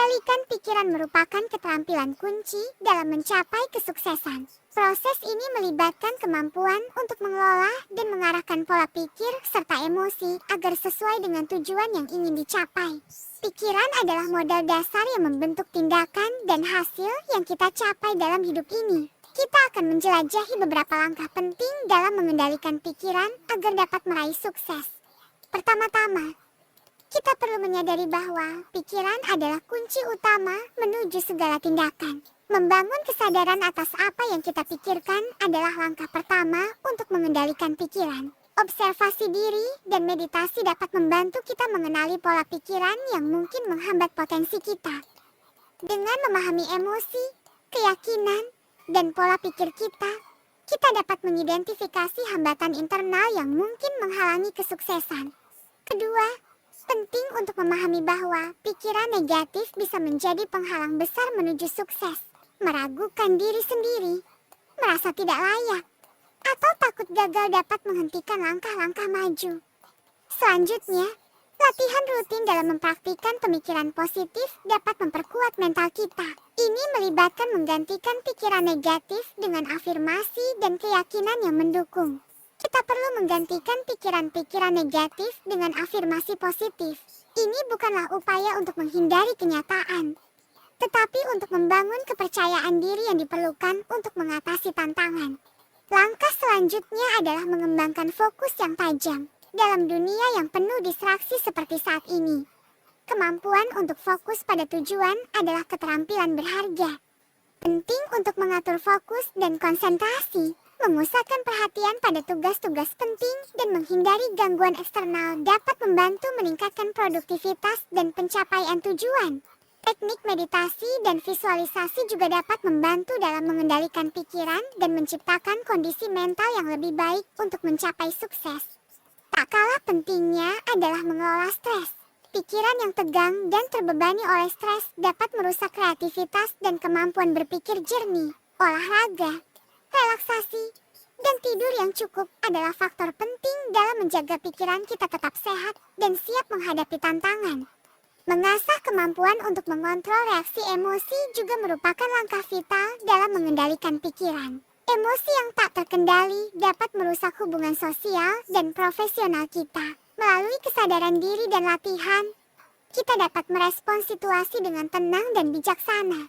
Mengendalikan pikiran merupakan keterampilan kunci dalam mencapai kesuksesan. Proses ini melibatkan kemampuan untuk mengelola dan mengarahkan pola pikir serta emosi agar sesuai dengan tujuan yang ingin dicapai. Pikiran adalah modal dasar yang membentuk tindakan dan hasil yang kita capai dalam hidup ini. Kita akan menjelajahi beberapa langkah penting dalam mengendalikan pikiran agar dapat meraih sukses. Pertama-tama, kita perlu menyadari bahwa pikiran adalah kunci utama menuju segala tindakan. Membangun kesadaran atas apa yang kita pikirkan adalah langkah pertama untuk mengendalikan pikiran. Observasi diri dan meditasi dapat membantu kita mengenali pola pikiran yang mungkin menghambat potensi kita. Dengan memahami emosi, keyakinan, dan pola pikir kita dapat mengidentifikasi hambatan internal yang mungkin menghalangi kesuksesan. Kedua, penting untuk memahami bahwa pikiran negatif bisa menjadi penghalang besar menuju sukses. Meragukan diri sendiri, merasa tidak layak, atau takut gagal dapat menghentikan langkah-langkah maju. Selanjutnya, latihan rutin dalam mempraktikkan pemikiran positif dapat memperkuat mental kita. Ini melibatkan menggantikan pikiran negatif dengan afirmasi dan keyakinan yang mendukung. Kita perlu menggantikan pikiran-pikiran negatif dengan afirmasi positif. Ini bukanlah upaya untuk menghindari kenyataan, tetapi untuk membangun kepercayaan diri yang diperlukan untuk mengatasi tantangan. Langkah selanjutnya adalah mengembangkan fokus yang tajam. Dalam dunia yang penuh distraksi seperti saat ini, kemampuan untuk fokus pada tujuan adalah keterampilan berharga. Penting untuk mengatur fokus dan konsentrasi. Memusatkan perhatian pada tugas-tugas penting dan menghindari gangguan eksternal dapat membantu meningkatkan produktivitas dan pencapaian tujuan. Teknik meditasi dan visualisasi juga dapat membantu dalam mengendalikan pikiran dan menciptakan kondisi mental yang lebih baik untuk mencapai sukses. Tak kalah pentingnya adalah mengelola stres. Pikiran yang tegang dan terbebani oleh stres dapat merusak kreativitas dan kemampuan berpikir jernih. Olahraga, relaksasi, dan tidur yang cukup adalah faktor penting dalam menjaga pikiran kita tetap sehat dan siap menghadapi tantangan. Mengasah kemampuan untuk mengontrol reaksi emosi juga merupakan langkah vital dalam mengendalikan pikiran. Emosi yang tak terkendali dapat merusak hubungan sosial dan profesional kita. Melalui kesadaran diri dan latihan, kita dapat merespons situasi dengan tenang dan bijaksana.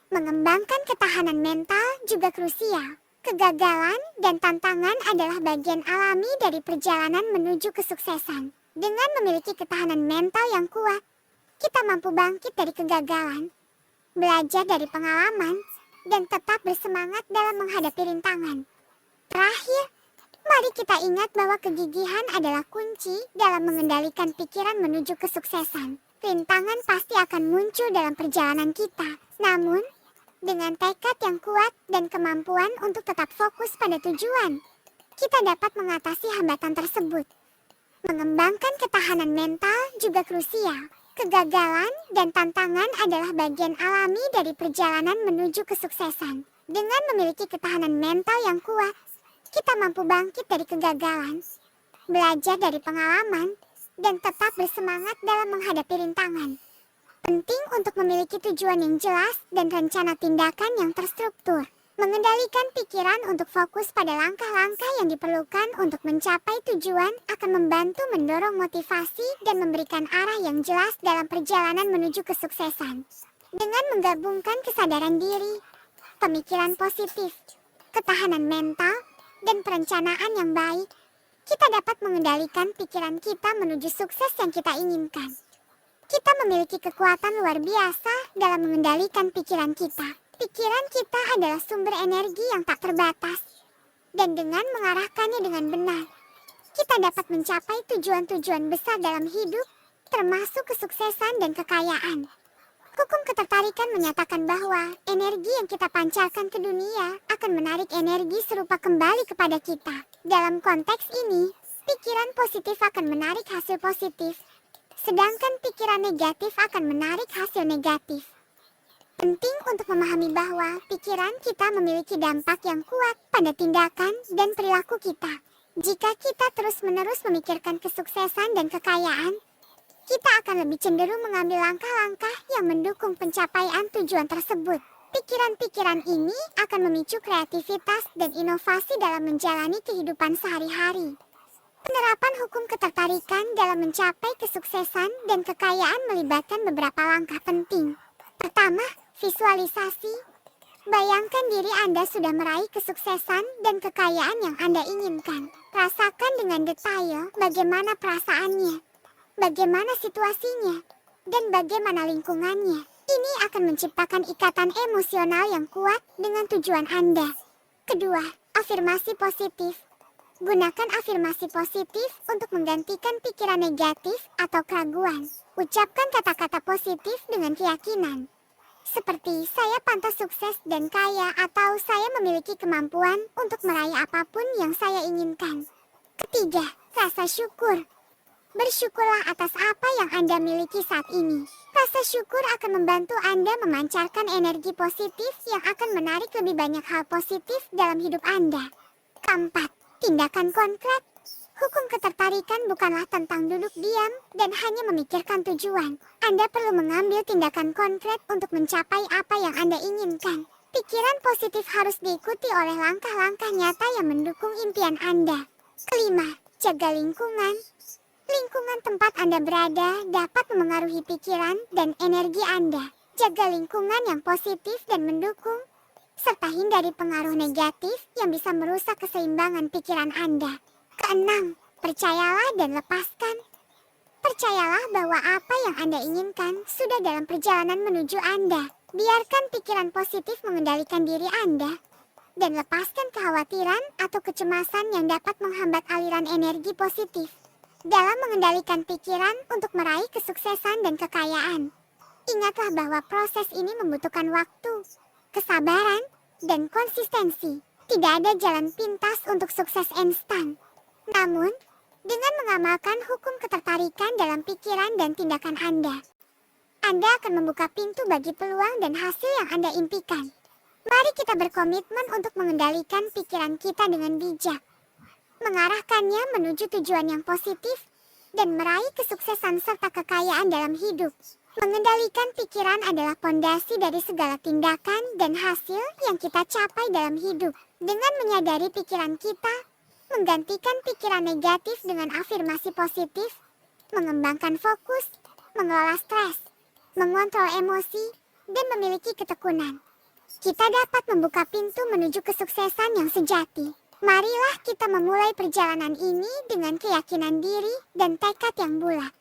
Mengembangkan ketahanan mental juga krusial. Kegagalan dan tantangan adalah bagian alami dari perjalanan menuju kesuksesan. Dengan memiliki ketahanan mental yang kuat, kita mampu bangkit dari kegagalan, belajar dari pengalaman, dan tetap bersemangat dalam menghadapi rintangan. Terakhir, mari kita ingat bahwa kegigihan adalah kunci dalam mengendalikan pikiran menuju kesuksesan. Rintangan pasti akan muncul dalam perjalanan kita. Namun, dengan tekad yang kuat dan kemampuan untuk tetap fokus pada tujuan, kita dapat mengatasi hambatan tersebut. Mengembangkan ketahanan mental juga krusial. Kegagalan dan tantangan adalah bagian alami dari perjalanan menuju kesuksesan. Dengan memiliki ketahanan mental yang kuat, kita mampu bangkit dari kegagalan, belajar dari pengalaman, dan tetap bersemangat dalam menghadapi rintangan. Penting untuk memiliki tujuan yang jelas dan rencana tindakan yang terstruktur. Mengendalikan pikiran untuk fokus pada langkah-langkah yang diperlukan untuk mencapai tujuan akan membantu mendorong motivasi dan memberikan arah yang jelas dalam perjalanan menuju kesuksesan. Dengan menggabungkan kesadaran diri, pemikiran positif, ketahanan mental, dan perencanaan yang baik, kita dapat mengendalikan pikiran kita menuju sukses yang kita inginkan. Kita memiliki kekuatan luar biasa dalam mengendalikan pikiran kita. Pikiran kita adalah sumber energi yang tak terbatas, dan dengan mengarahkannya dengan benar, kita dapat mencapai tujuan-tujuan besar dalam hidup, termasuk kesuksesan dan kekayaan. Hukum ketertarikan menyatakan bahwa energi yang kita pancarkan ke dunia akan menarik energi serupa kembali kepada kita. Dalam konteks ini, pikiran positif akan menarik hasil positif, sedangkan pikiran negatif akan menarik hasil negatif. Penting untuk memahami bahwa pikiran kita memiliki dampak yang kuat pada tindakan dan perilaku kita. Jika kita terus-menerus memikirkan kesuksesan dan kekayaan, kita akan lebih cenderung mengambil langkah-langkah yang mendukung pencapaian tujuan tersebut. Pikiran-pikiran ini akan memicu kreativitas dan inovasi dalam menjalani kehidupan sehari-hari. Penerapan hukum ketertarikan dalam mencapai kesuksesan dan kekayaan melibatkan beberapa langkah penting. Pertama, visualisasi. Bayangkan diri Anda sudah meraih kesuksesan dan kekayaan yang Anda inginkan. Rasakan dengan detail bagaimana perasaannya, bagaimana situasinya, dan bagaimana lingkungannya. Ini akan menciptakan ikatan emosional yang kuat dengan tujuan Anda. Kedua, afirmasi positif. Gunakan afirmasi positif untuk menggantikan pikiran negatif atau keraguan. Ucapkan kata-kata positif dengan keyakinan. Seperti saya pantas sukses dan kaya atau saya memiliki kemampuan untuk meraih apapun yang saya inginkan. Ketiga, rasa syukur. Bersyukurlah atas apa yang Anda miliki saat ini. Rasa syukur akan membantu Anda memancarkan energi positif yang akan menarik lebih banyak hal positif dalam hidup Anda. Keempat, tindakan konkret. Hukum ketertarikan bukanlah tentang duduk diam dan hanya memikirkan tujuan. Anda perlu mengambil tindakan konkret untuk mencapai apa yang Anda inginkan. Pikiran positif harus diikuti oleh langkah-langkah nyata yang mendukung impian Anda. Kelima, jaga lingkungan. Lingkungan tempat Anda berada dapat memengaruhi pikiran dan energi Anda. Jaga lingkungan yang positif dan mendukung, serta hindari pengaruh negatif yang bisa merusak keseimbangan pikiran Anda. Keenam, percayalah dan lepaskan. Percayalah bahwa apa yang Anda inginkan sudah dalam perjalanan menuju Anda. Biarkan pikiran positif mengendalikan diri Anda, dan lepaskan kekhawatiran atau kecemasan yang dapat menghambat aliran energi positif. Dalam mengendalikan pikiran untuk meraih kesuksesan dan kekayaan, ingatlah bahwa proses ini membutuhkan waktu, kesabaran, dan konsistensi. Tidak ada jalan pintas untuk sukses instan. Namun, dengan mengamalkan hukum ketertarikan dalam pikiran dan tindakan Anda akan membuka pintu bagi peluang dan hasil yang Anda impikan. Mari kita berkomitmen untuk mengendalikan pikiran kita dengan bijak, mengarahkannya menuju tujuan yang positif, dan meraih kesuksesan serta kekayaan dalam hidup. Mengendalikan pikiran adalah pondasi dari segala tindakan dan hasil yang kita capai dalam hidup. Dengan menyadari pikiran kita, menggantikan pikiran negatif dengan afirmasi positif, mengembangkan fokus, mengelola stres, mengontrol emosi, dan memiliki ketekunan, kita dapat membuka pintu menuju kesuksesan yang sejati. Marilah kita memulai perjalanan ini dengan keyakinan diri dan tekad yang bulat.